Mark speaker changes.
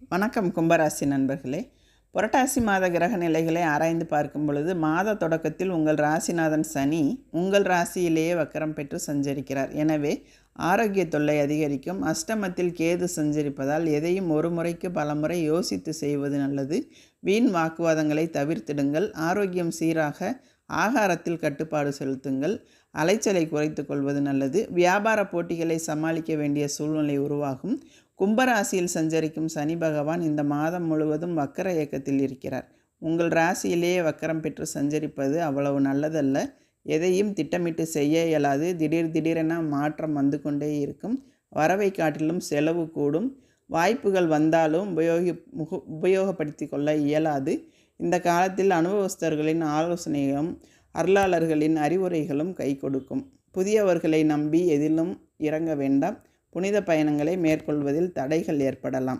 Speaker 1: வணக்கம் கும்பராசி நண்பர்களே. புரட்டாசி மாத கிரக நிலைகளை ஆராய்ந்து பார்க்கும் பொழுது மாத தொடக்கத்தில் உங்கள் ராசிநாதன் சனி உங்கள் ராசியிலேயே வக்கரம் பெற்று சஞ்சரிக்கிறார். எனவே ஆரோக்கிய தொல்லை அதிகரிக்கும். அஷ்டமத்தில் கேது சஞ்சரிப்பதால் எதையும் ஒரு முறைக்கு பலமுறை யோசித்து செய்வது நல்லது. வீண் வாக்குவாதங்களை தவிர்த்திடுங்கள். ஆரோக்கியம் சீராக ஆகாரத்தில் கட்டுப்பாடு செலுத்துங்கள். அலைச்சலை குறைத்து கொள்வது நல்லது. வியாபார போட்டிகளை சமாளிக்க வேண்டிய சூழ்நிலை உருவாகும். கும்பராசியில் சஞ்சரிக்கும் சனி பகவான் இந்த மாதம் முழுவதும் வக்கர இயக்கத்தில் இருக்கிறார். உங்கள் ராசியிலேயே வக்கரம் பெற்று சஞ்சரிப்பது அவ்வளவு நல்லதல்ல. எதையும் திட்டமிட்டு செய்ய இயலாது. திடீரென மாற்றம் வந்து கொண்டே இருக்கும். வரவை காட்டிலும் செலவு கூடும். வாய்ப்புகள் வந்தாலும் உபயோகப்படுத்தி கொள்ள இயலாது. இந்த காலத்தில் அனுபவஸ்தர்களின் ஆலோசனையும் அருளாளர்களின் அறிவுரைகளும் கை கொடுக்கும். புதியவர்களை நம்பி எதிலும் இறங்க வேண்டாம். புனித பயணங்களை மேற்கொள்வதில் தடைகள் ஏற்படலாம்.